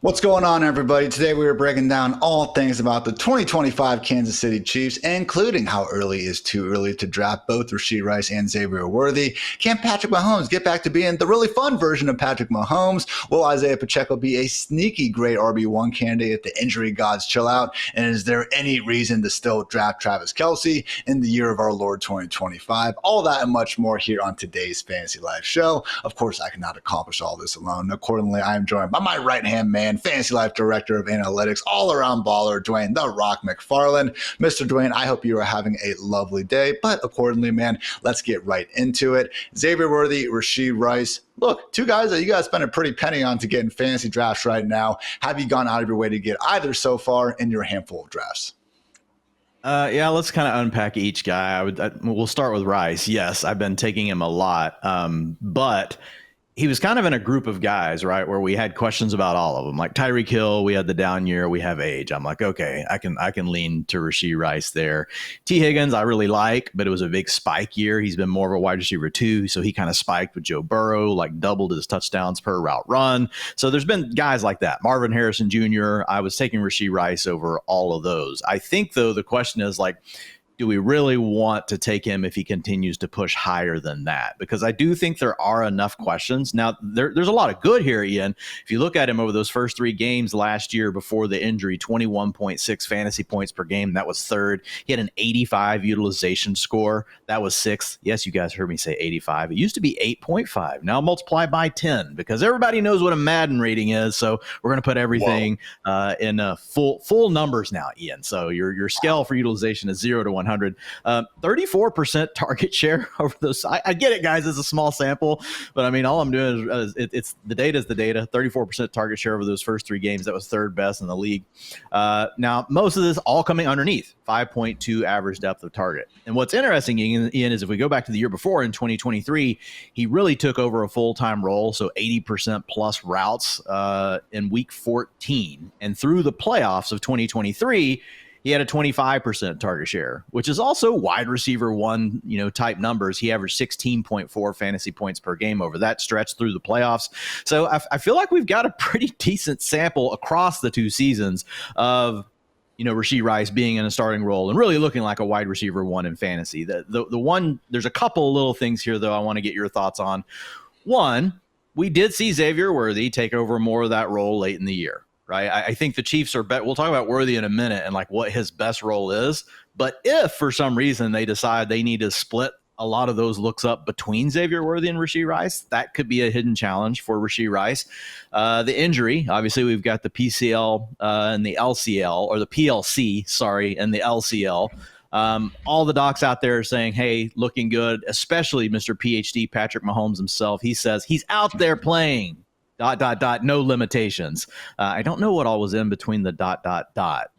What's going on, everybody? Today we are breaking down all things about the 2025 Kansas City Chiefs, including how early is too early to draft both Rasheed Rice and Xavier Worthy. Can Patrick Mahomes get back to being the really fun version of Patrick Mahomes? Will Isiah Pacheco be a sneaky great RB1 candidate if the injury gods chill out? And is there any reason to still draft Travis Kelce in the year of our Lord 2025? All that and much more here on today's Fantasy Life show. Of course, I cannot accomplish all this alone. Accordingly, I am joined by my right-hand man, Fantasy Life Director of Analytics, all-around baller, Dwain, the Rock McFarland. Mr. Dwain, I hope you are having a lovely day, but accordingly, man, let's get right into it. Xavier Worthy, Rasheed Rice. Look, two guys that you guys spend a pretty penny on to get in fantasy drafts right now. Have you gone out of your way to get either so far in your handful of drafts? Yeah, let's kind of unpack each guy. We'll start with Rice. Yes, I've been taking him a lot, but he was kind of in a group of guys, right, where we had questions about all of them. Like Tyreek Hill, we had the down year, we have age. I'm like, okay, I can lean to Rasheed Rice there. T. Higgins, I really like, but it was a big spike year. He's been more of a wide receiver too, so he kind of spiked with Joe Burrow, like doubled his touchdowns per route run. So there's been guys like that. Marvin Harrison Jr., I was taking Rasheed Rice over all of those. I think, though, the question is like, do we really want to take him if he continues to push higher than that? Because I do think there are enough questions. Now, there's a lot of good here, Ian. If you look at him over those first three games last year before the injury, 21.6 fantasy points per game. That was third. He had an 85 utilization score. That was sixth. Yes, you guys heard me say 85. It used to be 8.5. Now multiply by 10 because everybody knows what a Madden rating is. So we're going to put everything in full numbers now, Ian. So your scale for utilization is 0 to 100. 34% target share over those. I get it, guys. It's a small sample, but I mean, all I'm doing is it's the data is the data. 34% target share over those first three games. That was third best in the league. Now, most of this all coming underneath 5.2 average depth of target. And what's interesting, Ian, is if we go back to the year before in 2023, he really took over a full-time role. So 80% plus routes in week 14. And through the playoffs of 2023, he had a 25% target share, which is also wide receiver one, type numbers. He averaged 16.4 fantasy points per game over that stretch through the playoffs. So I feel like we've got a pretty decent sample across the two seasons of, Rasheed Rice being in a starting role and really looking like a wide receiver one in fantasy. The one, there's a couple little things here, though, I want to get your thoughts on. One, we did see Xavier Worthy take over more of that role late in the year. Right. I think the Chiefs are we'll talk about Worthy in a minute and like what his best role is. But if for some reason they decide they need to split a lot of those looks up between Xavier Worthy and Rasheed Rice, that could be a hidden challenge for Rasheed Rice. The injury, obviously, we've got the PCL and the LCL or the PLC, and the LCL. All the docs out there are saying, hey, looking good, especially Mr. PhD Patrick Mahomes himself. He says he's out there playing. ... no limitations. I don't know what all was in between the ...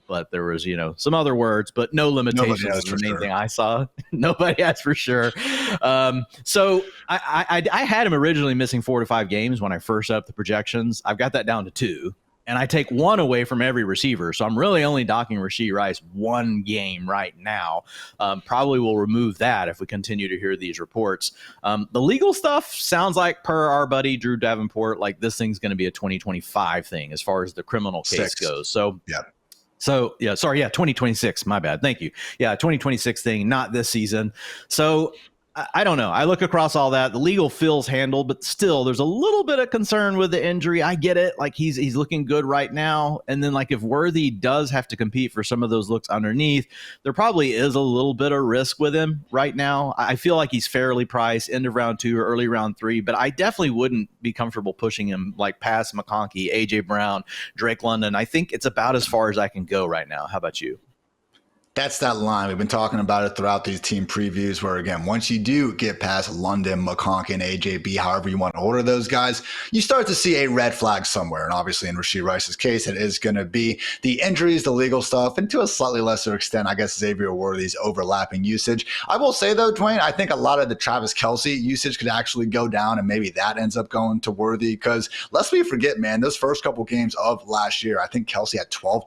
but there was, some other words, but no limitations is the main thing I saw. Nobody has for sure. So I had him originally missing 4 to 5 games when I first set up the projections. I've got that down to 2. And I take 1 away from every receiver. So I'm really only docking Rasheed Rice 1 game right now. Probably will remove that if we continue to hear these reports. The legal stuff sounds like, per our buddy Drew Davenport, like this thing's going to be a 2025 thing as far as the criminal case goes. So, yeah. 2026. My bad. Thank you. Yeah, 2026 thing, not this season. So I don't know. I look across all that. The legal feels handled, but still there's a little bit of concern with the injury. I get it. Like he's looking good right now. And then like if Worthy does have to compete for some of those looks underneath, there probably is a little bit of risk with him right now. I feel like he's fairly priced end of round 2 or early round 3, but I definitely wouldn't be comfortable pushing him like past McConkey, AJ Brown, Drake London. I think it's about as far as I can go right now. How about you? That's that line. We've been talking about it throughout these team previews where, again, once you do get past London, McConkey, and AJB, however you want to order those guys, you start to see a red flag somewhere. And obviously in Rasheed Rice's case, it is going to be the injuries, the legal stuff, and to a slightly lesser extent, I guess, Xavier Worthy's overlapping usage. I will say, though, Dwain, I think a lot of the Travis Kelce usage could actually go down, and maybe that ends up going to Worthy because lest we forget, man, those first couple games of last year, I think Kelce had 12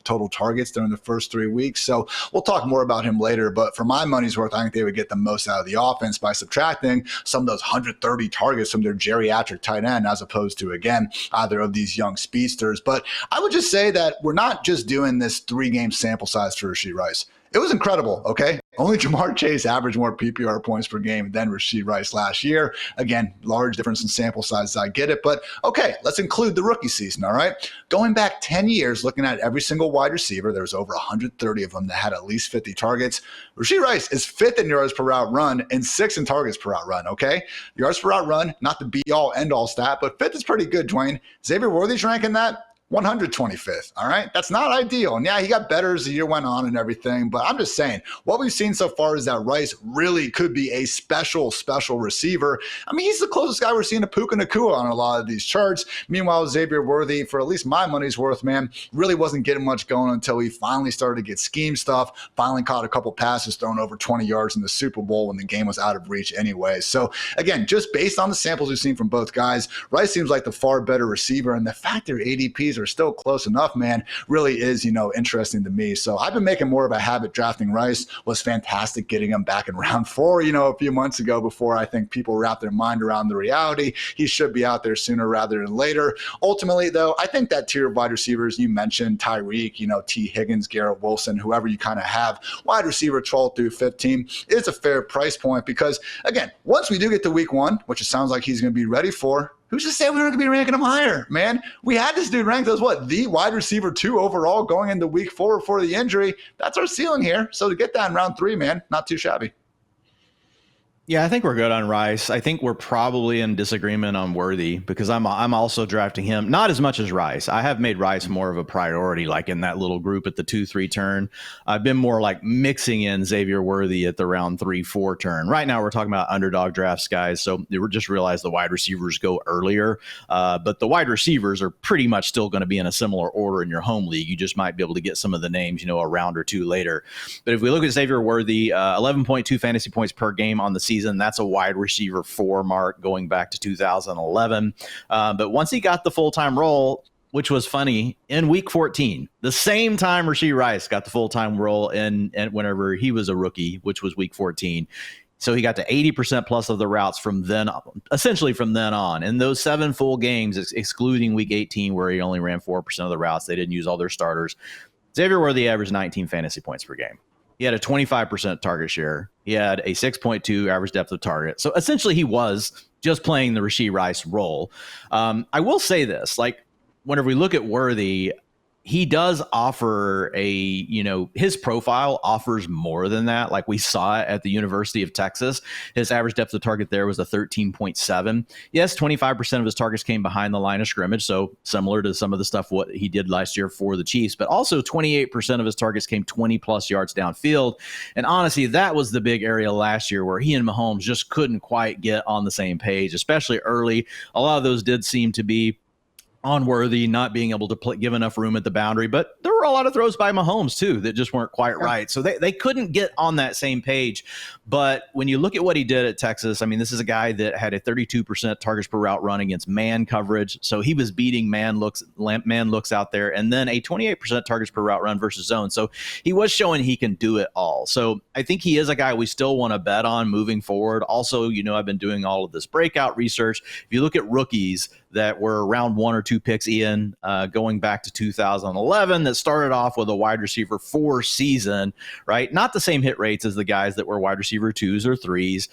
total targets during the first 3 weeks. So we'll talk more about him later. But for my money's worth, I think they would get the most out of the offense by subtracting some of those 130 targets from their geriatric tight end, as opposed to, again, either of these young speedsters. But I would just say that we're not just doing this 3-game sample size for Rasheed Rice. It was incredible, okay? Only Jamar Chase averaged more PPR points per game than Rasheed Rice last year. Again, large difference in sample size, I get it. But okay, let's include the rookie season, all right? Going back 10 years, looking at every single wide receiver, there was over 130 of them that had at least 50 targets. Rasheed Rice is 5th in yards per route run and 6th in targets per route run, okay? Yards per route run, not the be-all, end-all stat, but 5th is pretty good, Dwain. Xavier Worthy's ranking that 125th. All right. That's not ideal. And yeah, he got better as the year went on and everything. But I'm just saying, what we've seen so far is that Rice really could be a special receiver. I mean, he's the closest guy we're seeing to Puka Nacua on a lot of these charts. Meanwhile, Xavier Worthy, for at least my money's worth, man, really wasn't getting much going until he finally started to get scheme stuff, finally caught a couple passes thrown over 20 yards in the Super Bowl when the game was out of reach anyway. So again, just based on the samples we've seen from both guys, Rice seems like the far better receiver. And the fact their ADPs are still close enough, man, really is, interesting to me. So I've been making more of a habit drafting Rice. Was fantastic getting him back in round 4, a few months ago, before I think people wrap their mind around the reality. He should be out there sooner rather than later. Ultimately, though, I think that tier of wide receivers you mentioned, Tyreek, T. Higgins, Garrett Wilson, whoever you kind of have, wide receiver 12 through 15 is a fair price point because, again, once we do get to week 1, which it sounds like he's going to be ready for, who's to say we're going to be ranking him higher, man? We had this dude ranked as the wide receiver 2 overall going into week 4 before the injury. That's our ceiling here. So to get that in round 3, man, not too shabby. Yeah, I think we're good on Rice. I think we're probably in disagreement on Worthy because I'm also drafting him, not as much as Rice. I have made Rice more of a priority, like in that little group at the 2-3 turn. I've been more like mixing in Xavier Worthy at the round 3-4 turn. Right now, we're talking about underdog drafts, guys. So we just realized the wide receivers go earlier, but the wide receivers are pretty much still going to be in a similar order in your home league. You just might be able to get some of the names, a round or 2 later. But if we look at Xavier Worthy, 11.2 fantasy points per game on the season. That's a wide receiver 4 mark going back to 2011. But once he got the full-time role, which was funny, in week 14, the same time Rasheed Rice got the full-time role and whenever he was a rookie, which was week 14. So he got to 80% plus of the routes from then on. In those 7 full games, excluding week 18, where he only ran 4% of the routes, they didn't use all their starters. Xavier Worthy averaged 19 fantasy points per game. He had a 25% target share. He had a 6.2 average depth of target. So essentially he was just playing the Rasheed Rice role. I will say this, whenever we look at Worthy, he does offer his profile offers more than that. Like we saw it at the University of Texas. His average depth of target there was a 13.7. Yes, 25% of his targets came behind the line of scrimmage. So similar to some of the stuff what he did last year for the Chiefs, but also 28% of his targets came 20 plus yards downfield. And honestly, that was the big area last year where he and Mahomes just couldn't quite get on the same page, especially early. A lot of those did seem to be on Worthy not being able to give enough room at the boundary, but there were a lot of throws by Mahomes too that just weren't quite right. So they couldn't get on that same page. But when you look at what he did at Texas, I mean, this is a guy that had a 32% targets per route run against man coverage. So he was beating man looks out there, and then a 28% targets per route run versus zone. So he was showing he can do it all. So I think he is a guy we still want to bet on moving forward. Also, I've been doing all of this breakout research. If you look at rookies that were around 1 or 2 picks in going back to 2011 that started off with a wide receiver 4 season, right? Not the same hit rates as the guys that were wide receiver 2s or 3s.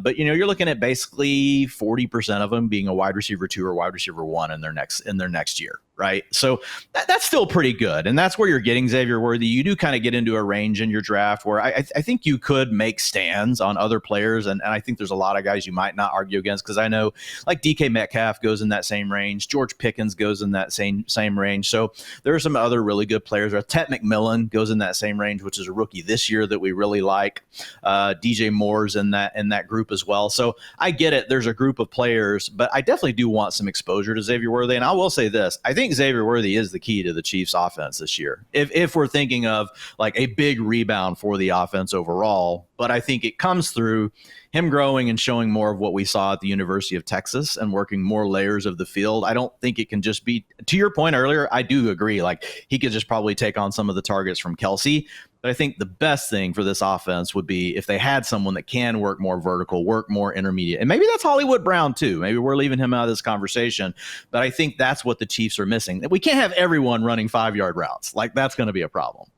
But you're looking at basically 40% of them being a wide receiver 2 or wide receiver 1 in their next year. Right. So that's still pretty good. And that's where you're getting Xavier Worthy. You do kind of get into a range in your draft where I think you could make stands on other players. And I think there's a lot of guys you might not argue against because I know like DK Metcalf goes in that same range. George Pickens goes in that same range. So there are some other really good players. Ted McMillan goes in that same range, which is a rookie this year that we really like. DJ Moore's in that group as well. So I get it. There's a group of players, but I definitely do want some exposure to Xavier Worthy. And I will say this. I think Xavier Worthy is the key to the Chiefs offense this year. If we're thinking of like a big rebound for the offense overall, but I think it comes through him growing and showing more of what we saw at the University of Texas and working more layers of the field. I don't think it can just be, to your point earlier, I do agree. Like he could just probably take on some of the targets from Kelce. But I think the best thing for this offense would be if they had someone that can work more vertical, work more intermediate. And maybe that's Hollywood Brown too. Maybe we're leaving him out of this conversation. But I think that's what the Chiefs are missing. We can't have everyone running 5-yard routes. Like, that's going to be a problem.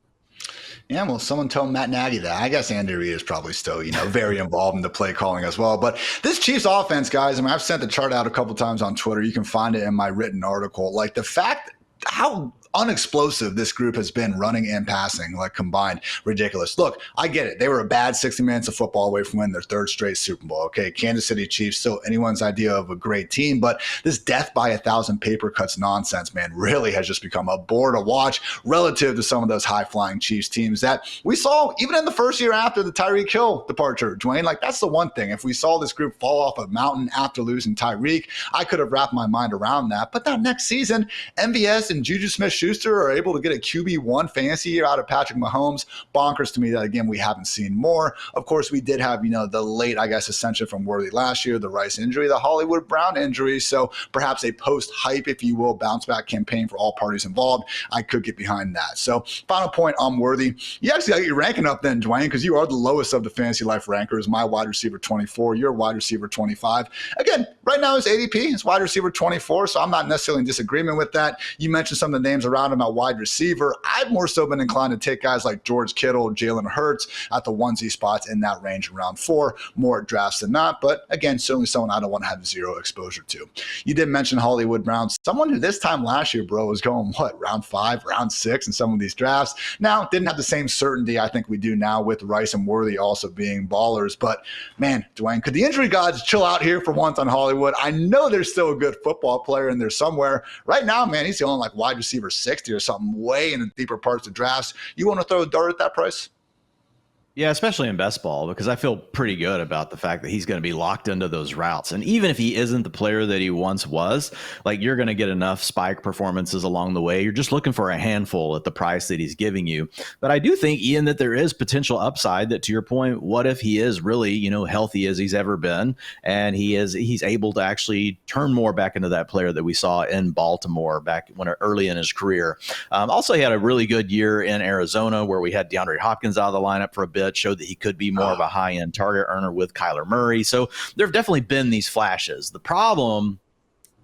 Yeah, well, someone tell Matt Nagy that. I guess Andy Reid is probably still, very involved in the play calling as well. But this Chiefs offense, guys, I've sent the chart out a couple times on Twitter. You can find it in my written article. Like, the fact how unexplosive this group has been running and passing, like combined, ridiculous. Look, I get it. They were a bad 60 minutes of football away from winning their third straight Super Bowl. Okay, Kansas City Chiefs, still anyone's idea of a great team, but this death by 1,000 paper cuts nonsense, man, really has just become a bore to watch relative to some of those high-flying Chiefs teams that we saw even in the first year after the Tyreek Hill departure. Dwayne, like, that's the one thing. If we saw this group fall off a mountain after losing Tyreek, I could have wrapped my mind around that. But that next season, MVS and Juju Smith-Schuster are able to get a QB1 fantasy year out of Patrick Mahomes. Bonkers to me that, again, we haven't seen more. Of course, we did have, the late, ascension from Worthy last year, the Rice injury, the Hollywood Brown injury. So perhaps a post-hype, if you will, bounce-back campaign for all parties involved. I could get behind that. So final point on Worthy. You actually got your ranking up then, Dwayne, because you are the lowest of the Fantasy Life rankers. My wide receiver 24, your wide receiver 25. Again, right now his ADP is wide receiver 24, so I'm not necessarily in disagreement with that. You mentioned some of the names around him at wide receiver. I've more so been inclined to take guys like George Kittle, Jalen Hurts at the onesie spots in that range in round 4, more drafts than not. But again, certainly someone I don't want to have zero exposure to. You did mention Hollywood Brown, someone who this time last year, bro, was going, round 5, round 6 in some of these drafts. Now, didn't have the same certainty I think we do now with Rice and Worthy also being ballers. But man, Dwayne, could the injury gods chill out here for once on Hollywood? I know there's still a good football player in there somewhere. Right now, man, he's the only wide receiver 60 or something way in the deeper parts of drafts. You want to throw a dart at that price? Yeah, especially in best ball, because I feel pretty good about the fact that he's going to be locked into those routes. And even if he isn't the player that he once was, you're going to get enough spike performances along the way. You're just looking for a handful at the price that he's giving you. But I do think, Ian, that there is potential upside that, to your point, what if he is really, healthy as he's ever been, and he's able to actually turn more back into that player that we saw in Baltimore back when early in his career. Also, he had a really good year in Arizona where we had DeAndre Hopkins out of the lineup for a bit. Showed that he could be more of a high-end target earner with Kyler Murray. So there have definitely been these flashes. The problem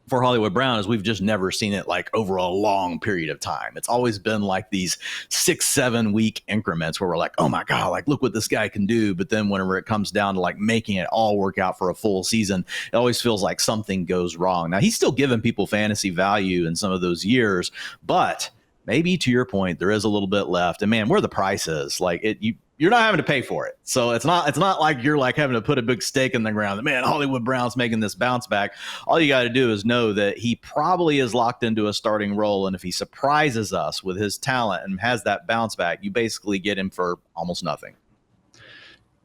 for Hollywood Brown is we've just never seen it over a long period of time. It's always been these 6-7 week increments where we're like, oh my God, look what this guy can do. But then whenever it comes down to making it all work out for a full season, it always feels like something goes wrong. Now, he's still giving people fantasy value in some of those years, but maybe to your point, there is a little bit left. And man, where the price is, you're not having to pay for it. So it's not like you're having to put a big stake in the ground that, man, Hollywood Brown's making this bounce back. All you got to do is know that he probably is locked into a starting role. And if he surprises us with his talent and has that bounce back, you basically get him for almost nothing.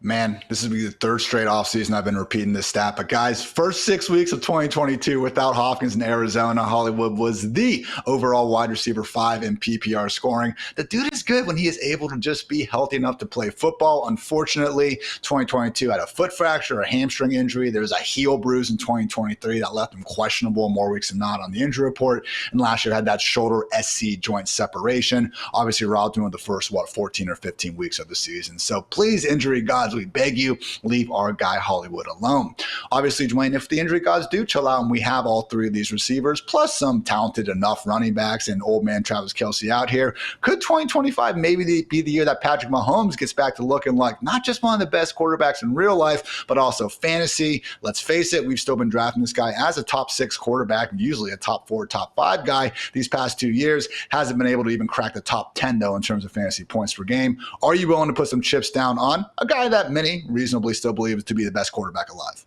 Man, this is the third straight offseason I've been repeating this stat. But guys, first 6 weeks of 2022 without Hopkins in Arizona, Hollywood was the overall wide receiver 5 in PPR scoring. The dude is good when he is able to just be healthy enough to play football. Unfortunately, 2022 had a foot fracture, a hamstring injury. There was a heel bruise in 2023 that left him questionable more weeks than not on the injury report. And last year had that shoulder SC joint separation. Obviously, robbed him of the first, 14 or 15 weeks of the season. So please, injury gods, we beg you, leave our guy Hollywood alone. Obviously, Dwayne, if the injury gods do chill out and we have all 3 of these receivers, plus some talented enough running backs and old man Travis Kelce out here, could 2025 maybe be the year that Patrick Mahomes gets back to looking like not just one of the best quarterbacks in real life, but also fantasy? Let's face it, we've still been drafting this guy as a top 6 quarterback, usually a top 4, top 5 guy these past 2 years. Hasn't been able to even crack the top 10, though, in terms of fantasy points per game. Are you willing to put some chips down on a guy that many reasonably still believe to be the best quarterback alive?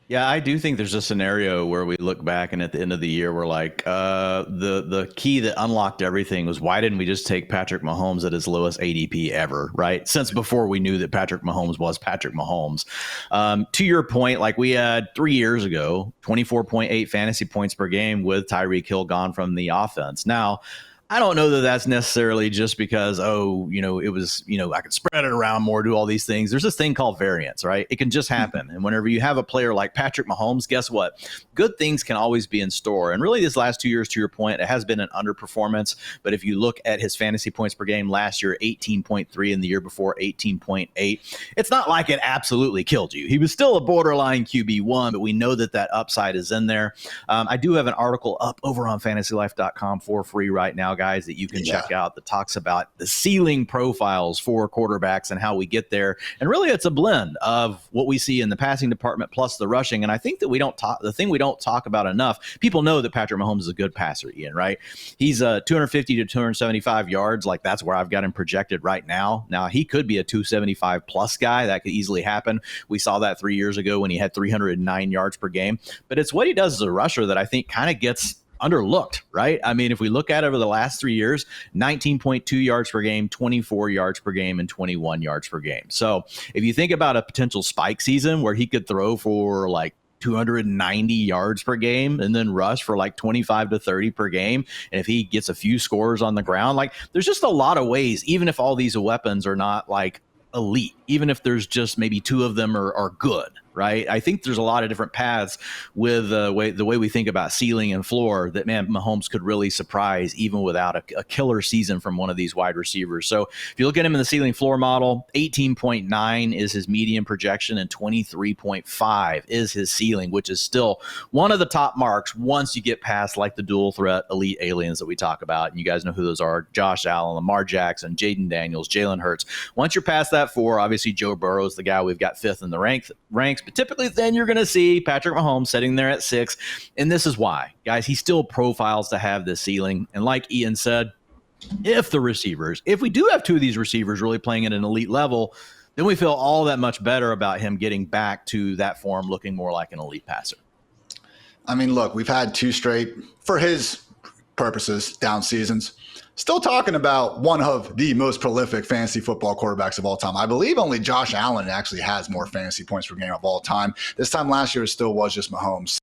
Yeah, I do think there's a scenario where we look back and at the end of the year, we're like, the key that unlocked everything was, why didn't we just take Patrick Mahomes at his lowest ADP ever, right? Since before we knew that Patrick Mahomes was Patrick Mahomes. To your point, we had 3 years ago, 24.8 fantasy points per game with Tyreek Hill gone from the offense. Now, I don't know that that's necessarily just because, it was, I could spread it around more, do all these things. There's this thing called variance, right? It can just happen. And whenever you have a player like Patrick Mahomes, guess what? Good things can always be in store. And really, these last 2 years, to your point, it has been an underperformance. But if you look at his fantasy points per game last year, 18.3, and the year before, 18.8, it's not like it absolutely killed you. He was still a borderline QB1, but we know that upside is in there. I do have an article up over on fantasylife.com for free right now, guys, that you can check out that talks about the ceiling profiles for quarterbacks and how we get there. And really, it's a blend of what we see in the passing department plus the rushing. And I think that the thing we don't talk about enough, people know that Patrick Mahomes is a good passer, Ian, right? He's 250 to 275 yards. Like, that's where I've got him projected right now. Now, he could be a 275 plus guy. That could easily happen. We saw that 3 years ago when he had 309 yards per game. But it's what he does as a rusher that I think kind of gets underlooked, right? I mean, if we look at over the last 3 years, 19.2 yards per game, 24 yards per game, and 21 yards per game. So if you think about a potential spike season where he could throw for like 290 yards per game and then rush for like 25 to 30 per game, and if he gets a few scores on the ground, like, there's just a lot of ways, even if all these weapons are not like elite, even if there's just maybe two of them are good, right? I think there's a lot of different paths with the way we think about ceiling and floor that, man, Mahomes could really surprise even without a killer season from one of these wide receivers. So if you look at him in the ceiling floor model, 18.9 is his median projection and 23.5 is his ceiling, which is still one of the top marks once you get past like the dual threat elite aliens that we talk about. And you guys know who those are: Josh Allen, Lamar Jackson, Jaden Daniels, Jalen Hurts. Once you're past that four, obviously Joe Burrow's the guy we've got fifth in the ranks. But typically then you're going to see Patrick Mahomes sitting there at 6. And this is why, guys, he still profiles to have this ceiling. And like Ian said, if we do have two of these receivers really playing at an elite level, then we feel all that much better about him getting back to that form, looking more like an elite passer. I mean, look, we've had 2 straight, for his purposes, down seasons. Still talking about one of the most prolific fantasy football quarterbacks of all time. I believe only Josh Allen actually has more fantasy points per game of all time. This time last year, it still was just Mahomes.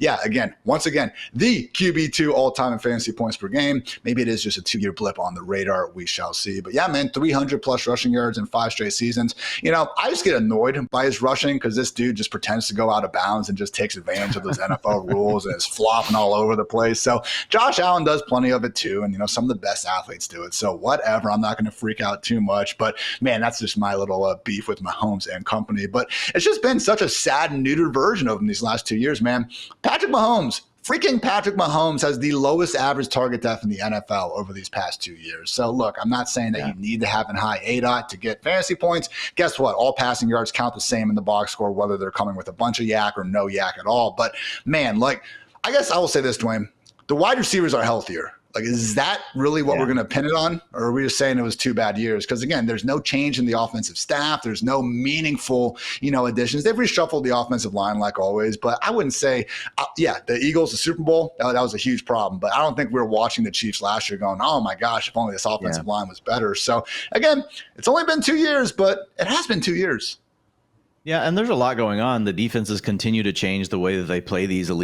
Yeah, once again, the QB2 all-time in fantasy points per game. Maybe it is just a 2-year blip on the radar. We shall see. But yeah, man, 300-plus rushing yards in 5 straight seasons. I just get annoyed by his rushing because this dude just pretends to go out of bounds and just takes advantage of those NFL rules and is flopping all over the place. So Josh Allen does plenty of it too, and some of the best athletes do it. So whatever, I'm not going to freak out too much. But man, that's just my little beef with Mahomes and company. But it's just been such a sad and neutered version of him these last 2 years, man. Patrick Mahomes has the lowest average target depth in the NFL over these past 2 years. So look, I'm not saying that you need to have a high ADOT to get fantasy points. Guess what? All passing yards count the same in the box score, whether they're coming with a bunch of yak or no yak at all. But man, I guess I will say this, Dwayne, the wide receivers are healthier. Is that really what we're going to pin it on? Or are we just saying it was 2 bad years? Because, again, there's no change in the offensive staff. There's no meaningful, additions. They've reshuffled the offensive line like always. But I wouldn't say, the Eagles, the Super Bowl, that was a huge problem. But I don't think we were watching the Chiefs last year going, oh, my gosh, if only this offensive line was better. So, again, it's only been 2 years, but it has been 2 years. Yeah, and there's a lot going on. The defenses continue to change the way that they play these the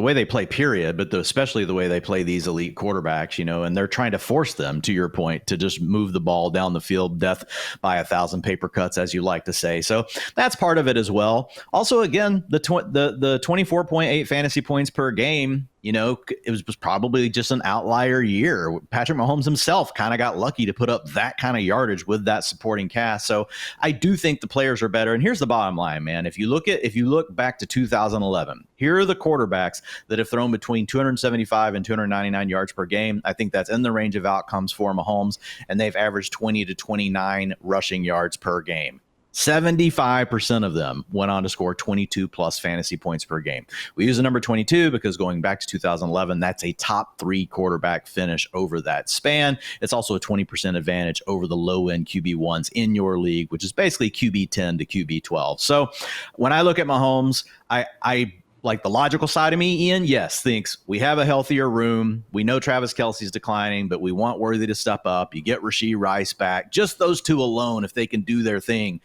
way they play, period, but especially the way they play these elite quarterbacks, and they're trying to force them, to your point, to just move the ball down the field, death by 1,000 paper cuts, as you like to say. So that's part of it as well. Also, again, the 24.8 fantasy points per game, it was probably just an outlier year. Patrick Mahomes himself kind of got lucky to put up that kind of yardage with that supporting cast. So I do think the players are better. And here's the bottom line, man. If you look back to 2011, here are the quarterbacks that have thrown between 275 and 299 yards per game. I think that's in the range of outcomes for Mahomes, and they've averaged 20 to 29 rushing yards per game. 75% of them went on to score 22 plus fantasy points per game. We use the number 22 because going back to 2011, that's a top 3 quarterback finish over that span. It's also a 20% advantage over the low end QB1s in your league, which is basically QB 10 to QB 12. So when I look at Mahomes, I like the logical side of me, Ian, yes, thinks we have a healthier room. We know Travis Kelce's declining, but we want Worthy to step up. You get Rasheed Rice back. Just those two alone, if they can do their thing,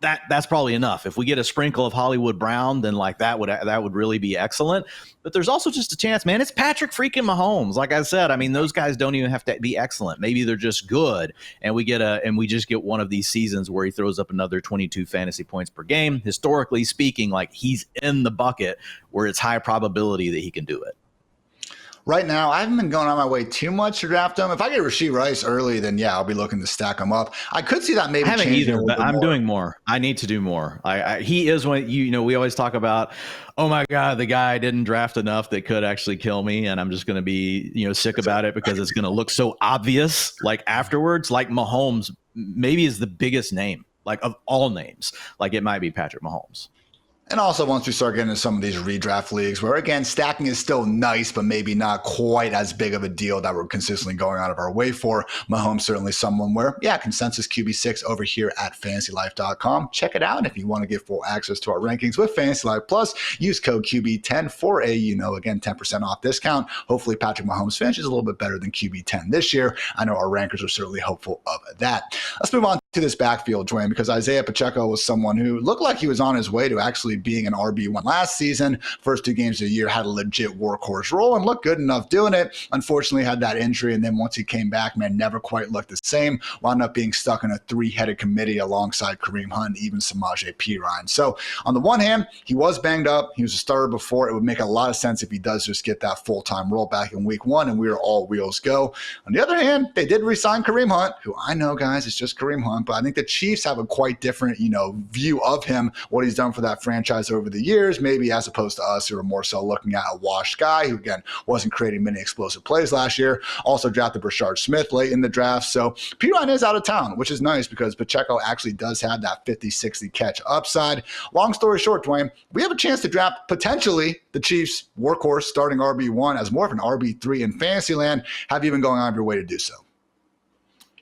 that's probably enough. If we get a sprinkle of Hollywood Brown, then like that would really be excellent. But there's also just a chance, man. It's Patrick freaking Mahomes. Like I said, I mean, those guys don't even have to be excellent. Maybe they're just good, and we just get one of these seasons where he throws up another 22 fantasy points per game. Historically speaking, like he's in the bucket where it's high probability that he can do it. Right now, I haven't been going on my way too much to draft him. If I get Rasheed Rice early, then yeah, I'll be looking to stack him up. I could see that maybe. I haven't either, but I'm doing more. I need to do more. He is one. We always talk about, oh my God, the guy didn't draft enough that could actually kill me, and I'm just going to be sick about it because it's going to look so obvious. Like afterwards, like Mahomes maybe is the biggest name, like of all names. Like it might be Patrick Mahomes. And also once we start getting into some of these redraft leagues where, again, stacking is still nice, but maybe not quite as big of a deal that we're consistently going out of our way for. Mahomes certainly someone where, yeah, consensus QB6 over here at fantasylife.com. Check it out. And if you want to get full access to our rankings with Fantasy Life Plus, use code QB10 for again, 10% off discount. Hopefully Patrick Mahomes finishes a little bit better than QB10 this year. I know our rankers are certainly hopeful of that. Let's move on to this backfield, Dwain, because Isiah Pacheco was someone who looked like he was on his way to actually being an RB1 last season. First 2 games of the year had a legit workhorse role and looked good enough doing it. Unfortunately, had that injury, and then once he came back, man, never quite looked the same. Wound up being stuck in a 3-headed committee alongside Kareem Hunt and even Samaje Perine. So on the one hand, he was banged up. He was a starter before. It would make a lot of sense if he does just get that full-time role back in week 1 and we are all wheels go. On the other hand, they did re-sign Kareem Hunt, who I know, guys, it's just Kareem Hunt, but I think the Chiefs have a quite different, view of him, what he's done for that franchise over the years, maybe as opposed to us who are more so looking at a washed guy who, again, wasn't creating many explosive plays last year. Also drafted Rasheed Smith late in the draft. So Perine is out of town, which is nice because Pacheco actually does have that 50-60 catch upside. Long story short, Dwain, we have a chance to draft potentially the Chiefs' workhorse starting RB1 as more of an RB3 in Fantasyland. Have you been going out of your way to do so?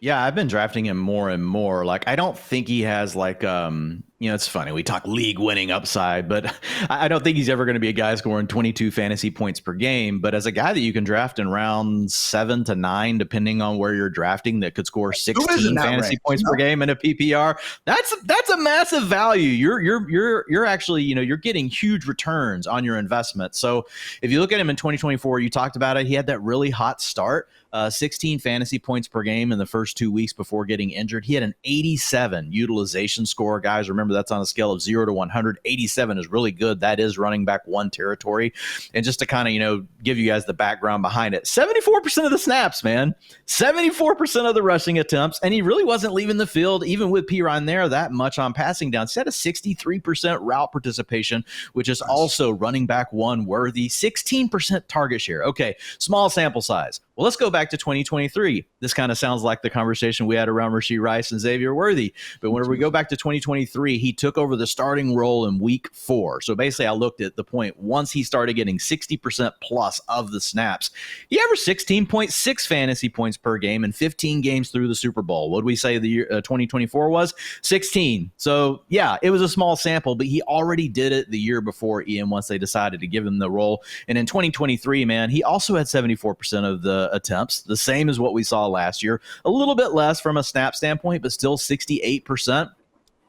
Yeah, I've been drafting him more and more. Like, I don't think he has it's funny. We talk league winning upside, but I don't think he's ever going to be a guy scoring 22 fantasy points per game. But as a guy that you can draft in round 7 to 9, depending on where you're drafting, that could score 16 fantasy points per game in a PPR, that's a massive value. You're actually, you're getting huge returns on your investment. So if you look at him in 2024, you talked about it. He had that really hot start. 16 fantasy points per game in the first 2 weeks before getting injured. He had an 87 utilization score. Guys, remember that's on a scale of 0 to 100. 87 is really good. That is running back 1 territory. And just to kind of, give you guys the background behind it, 74% of the snaps, man, 74% of the rushing attempts. And he really wasn't leaving the field, even with Perine there, that much on passing down. He had a 63% route participation, which is also running back 1 worthy, 16% target share. Okay, small sample size. Well, let's go back to 2023. This kind of sounds like the conversation we had around Rasheed Rice and Xavier Worthy. But whenever we go back to 2023, he took over the starting role in week 4. So basically, I looked at the point once he started getting 60% plus of the snaps. He averaged 16.6 fantasy points per game in 15 games through the Super Bowl. What did we say the year 2024 was? 16. So yeah, it was a small sample, but he already did it the year before, Ian, once they decided to give him the role. And in 2023, man, he also had 74% of the attempts, the same as what we saw last year, a little bit less from a snap standpoint, but still 68%.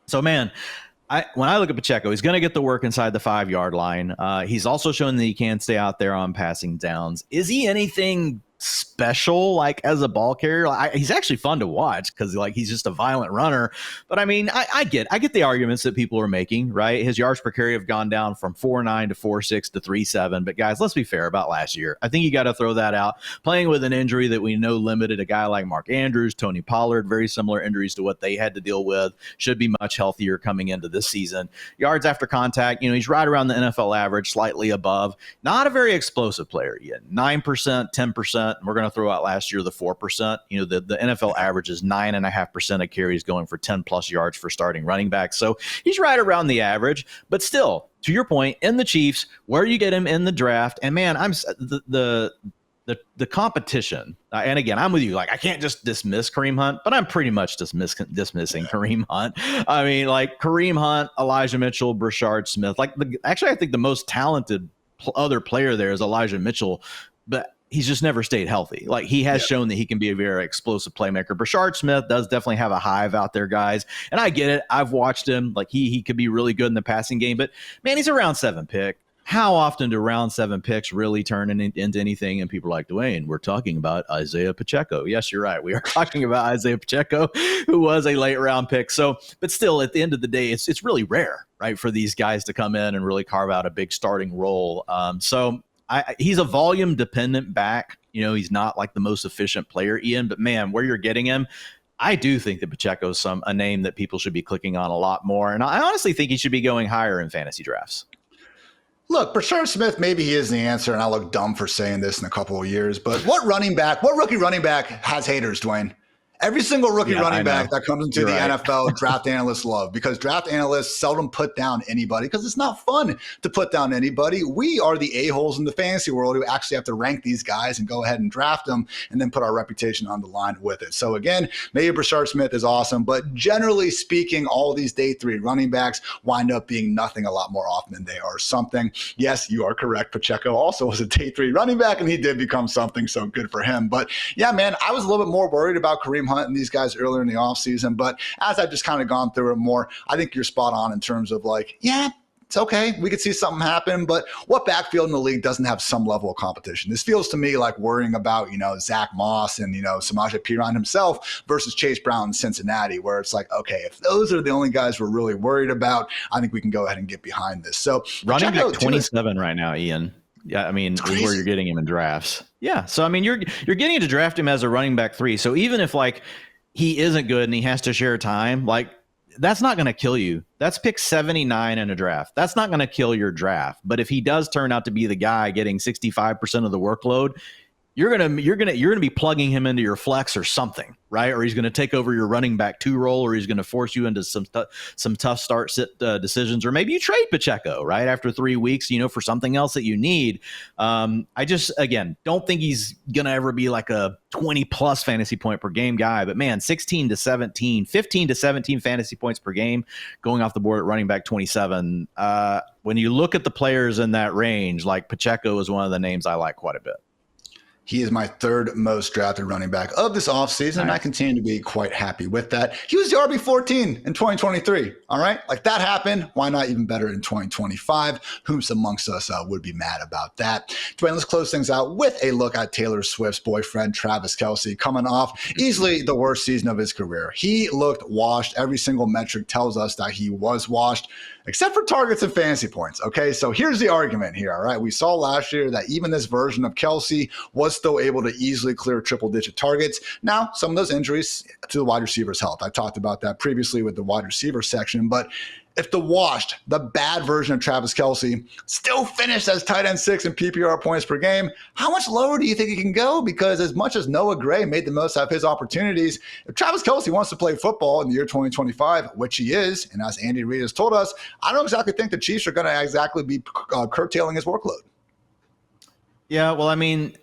So, man, when I look at Pacheco, he's going to get the work inside the 5-yard line. He's also shown that he can stay out there on passing downs. Is he anything special, like as a ball carrier? He's actually fun to watch because he's just a violent runner. But I mean, I get the arguments that people are making, right? His yards per carry have gone down from 4.9 to 4.6 to 3.7. But guys, let's be fair about last year. I think you got to throw that out. Playing with an injury that we know limited a guy like Mark Andrews, Tony Pollard, very similar injuries to what they had to deal with. Should be much healthier coming into this season. Yards after contact, he's right around the NFL average, slightly above. Not a very explosive player yet. 9%, 10%. We're going to throw out last year the 4%. The NFL average is 9.5% of carries going for 10 plus yards for starting running backs. So he's right around the average, but still, to your point, in the Chiefs, where you get him in the draft, and man, I'm the competition. And again, I'm with you. I can't just dismiss Kareem Hunt, but I'm pretty much dismissing Kareem Hunt. I mean, Kareem Hunt, Elijah Mitchell, Rasheed Smith. Actually, I think the most talented other player there is Elijah Mitchell, but he's just never stayed healthy. Like, he has shown that he can be a very explosive playmaker. Brashard Smith does definitely have a hive out there, guys. And I get it. I've watched him. Like, he could be really good in the passing game, but man, he's a round 7 pick. How often do round 7 picks really turn into anything? And people are like, Dwain, we're talking about Isiah Pacheco. Yes, you're right. We are talking about Isiah Pacheco, who was a late round pick. So, but still, at the end of the day, it's really rare, right, for these guys to come in and really carve out a big starting role. He's a volume dependent back. He's not like the most efficient player, Ian, but man, where you're getting him, I do think that Pacheco is a name that people should be clicking on a lot more. And I honestly think he should be going higher in fantasy drafts. Look, Brashard Smith, maybe he is the answer, and I'll look dumb for saying this in a couple of years, but what rookie running back has haters, Dwain? Every single rookie running back that comes into NFL, draft analysts love, because draft analysts seldom put down anybody because it's not fun to put down anybody. We are the a-holes in the fantasy world who actually have to rank these guys and go ahead and draft them and then put our reputation on the line with it. So again, maybe Brashard Smith is awesome, but generally speaking, all these day 3 running backs wind up being nothing a lot more often than they are something. Yes, you are correct. Pacheco also was a day 3 running back, and he did become something, so good for him. But yeah, man, I was a little bit more worried about Kareem Hunt and these guys earlier in the offseason. But as I've just kind of gone through it more, I think you're spot on in terms of like, yeah, it's okay. We could see something happen, but what backfield in the league doesn't have some level of competition? This feels to me like worrying about, Zach Moss and, Samaje Perine himself versus Chase Brown in Cincinnati, where it's like, okay, if those are the only guys we're really worried about, I think we can go ahead and get behind this. So running back 27 right now, Ian. Yeah, I mean, is where you're getting him in drafts. Yeah, so I mean, you're getting to draft him as a running back 3. So even if like he isn't good and he has to share time, like that's not going to kill you. That's pick 79 in a draft. That's not going to kill your draft. But if he does turn out to be the guy getting 65% of the workload, you're gonna be plugging him into your flex or something, right? Or he's gonna take over your running back 2 role, or he's gonna force you into some tough start sit decisions, or maybe you trade Pacheco right after 3 weeks, for something else that you need. I just again don't think he's gonna ever be like a 20 plus fantasy point per game guy, but man, 15 to 17 fantasy points per game going off the board at running back 27. When you look at the players in that range, like Pacheco is one of the names I like quite a bit. He is my 3rd most drafted running back of this offseason, and I continue to be quite happy with that. He was the RB14 in 2023, all right? Like, that happened. Why not even better in 2025? Whom's amongst us would be mad about that? Dwain, let's close things out with a look at Taylor Swift's boyfriend, Travis Kelce, coming off easily the worst season of his career. He looked washed. Every single metric tells us that he was washed, except for targets and fantasy points, okay? So here's the argument here, all right? We saw last year that even this version of Kelce was still able to easily clear triple-digit targets. Now, some of those injuries to the wide receiver's health. I talked about that previously with the wide receiver section, but if the bad version of Travis Kelce still finished as tight end 6 in PPR points per game, how much lower do you think he can go? Because as much as Noah Gray made the most out of his opportunities, if Travis Kelce wants to play football in the year 2025, which he is, and as Andy Reid has told us, I don't exactly think the Chiefs are going to exactly be curtailing his workload. Yeah, well, I mean,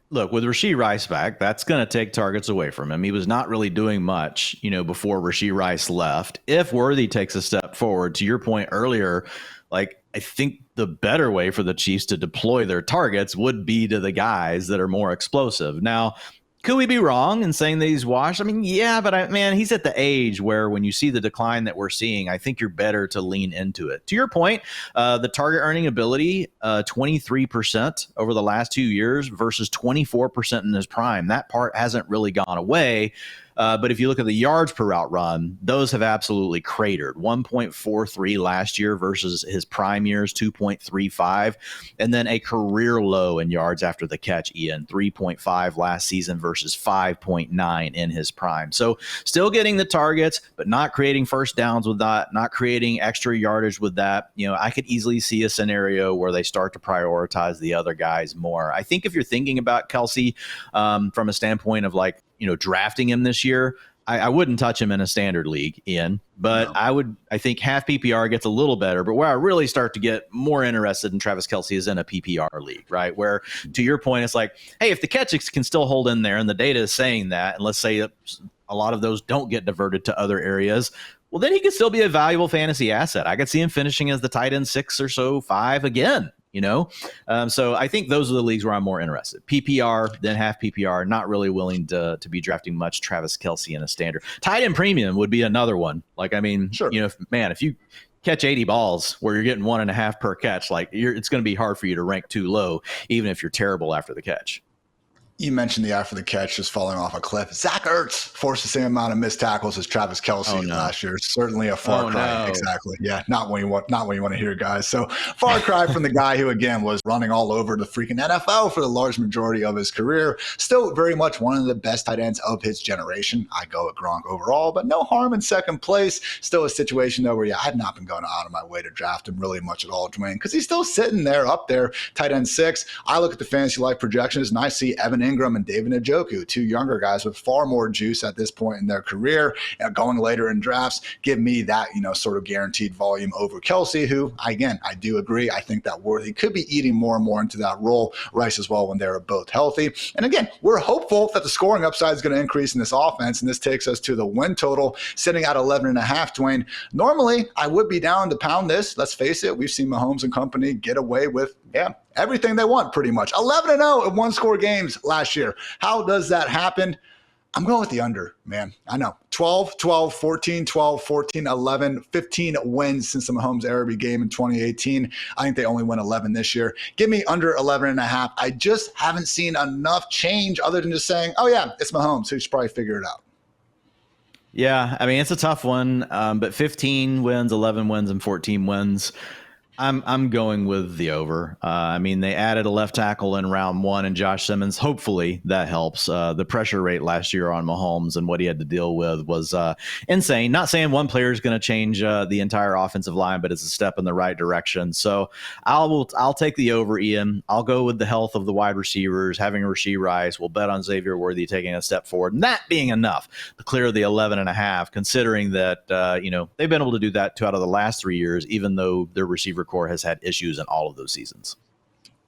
look, with Rasheed Rice back, that's going to take targets away from him. He was not really doing much, before Rasheed Rice left. If Worthy takes a step forward, to your point earlier, like, I think the better way for the Chiefs to deploy their targets would be to the guys that are more explosive. Now, could we be wrong in saying that he's washed? I mean, yeah, but he's at the age where when you see the decline that we're seeing, I think you're better to lean into it. To your point, the target earning ability, 23% over the last 2 years versus 24% in his prime. That part hasn't really gone away. But if you look at the yards per route run, those have absolutely cratered. 1.43 last year versus his prime years, 2.35. And then a career low in yards after the catch, Ian, 3.5 last season versus 5.9 in his prime. So still getting the targets, but not creating first downs with that, not creating extra yardage with that. I could easily see a scenario where they start to prioritize the other guys more. I think if you're thinking about Kelce from a standpoint of like, drafting him this year, I wouldn't touch him in a standard league, Ian, but no. I think half PPR gets a little better, but where I really start to get more interested in Travis Kelce is in a PPR league, right? Where to your point, it's like, hey, if the catches can still hold in there and the data is saying that, and let's say a lot of those don't get diverted to other areas, well, then he could still be a valuable fantasy asset. I could see him finishing as the tight end 6 or so 5 again, So I think those are the leagues where I'm more interested. PPR, then half PPR, not really willing to be drafting much Travis Kelce in a standard. Tight end premium would be another one. Like, I mean, Sure. If you catch 80 balls where you're getting 1.5 per catch, like it's going to be hard for you to rank too low, even if you're terrible after the catch. You mentioned the after the catch just falling off a cliff. Zach Ertz forced the same amount of missed tackles as Travis Kelce last year. Certainly a far cry. No. Exactly. Yeah, not what you want to hear, guys. So far cry from the guy who, again, was running all over the freaking NFL for the large majority of his career. Still very much one of the best tight ends of his generation. I go with Gronk overall, but no harm in second place. Still a situation though where I have not been going out of my way to draft him really much at all, Dwain, because he's still sitting there up there, tight end 6. I look at the fantasy life projections and I see Evan Ingram and David Njoku, 2 younger guys with far more juice at this point in their career. Going later in drafts, give me that, sort of guaranteed volume over Kelce, who, again, I do agree. I think that Worthy could be eating more and more into that role. Rice as well when they're both healthy. And again, we're hopeful that the scoring upside is going to increase in this offense. And this takes us to the win total sitting at 11.5, Dwain. Normally, I would be down to pound this. Let's face it. We've seen Mahomes and company get away with, everything they want pretty much. 11-0 in one-score games last year. How does that happen? I'm going with the under, man. I know. 12, 12, 14, 12, 14, 11, 15 wins since the Mahomes era began in 2018. I think they only win 11 this year. Give me under 11.5. I just haven't seen enough change other than just saying, oh, yeah, it's Mahomes. He should probably figure it out. Yeah, I mean, it's a tough one, but 15 wins, 11 wins, and 14 wins. I'm going with the over. I mean, they added a left tackle in round 1 and Josh Simmons. Hopefully that helps. The pressure rate last year on Mahomes and what he had to deal with was insane. Not saying one player is going to change the entire offensive line, but it's a step in the right direction. So I'll take the over, Ian. I'll go with the health of the wide receivers, having Rasheed Rice. We'll bet on Xavier Worthy taking a step forward, and that being enough to clear the 11.5, considering that they've been able to do that 2 out of the last 3 years, even though their receiver core has had issues in all of those seasons.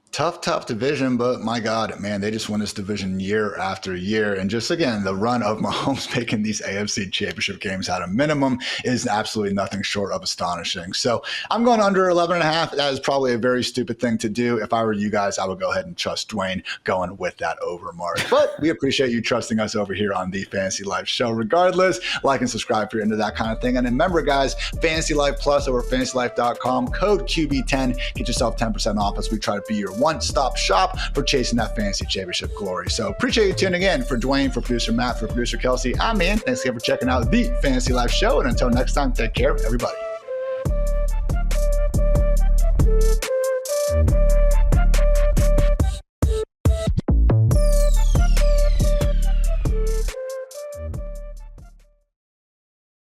Tough division, but my God, man, they just win this division year after year. And just, again, the run of Mahomes making these AFC championship games at a minimum is absolutely nothing short of astonishing. So I'm going under 11.5. That is probably a very stupid thing to do. If I were you guys, I would go ahead and trust Dwain going with that over mark. But we appreciate you trusting us over here on the Fantasy Life Show. Regardless, like and subscribe if you're into that kind of thing. And remember, guys, Fantasy Life Plus over fantasylife.com, code QB10. Get yourself 10% off as we try to be your one-stop shop for chasing that fantasy championship glory. So appreciate you tuning in. For Dwain, for producer Matt, for producer Kelce, I'm Ian. Thanks again for checking out the Fantasy Life Show. And until next time, take care, everybody.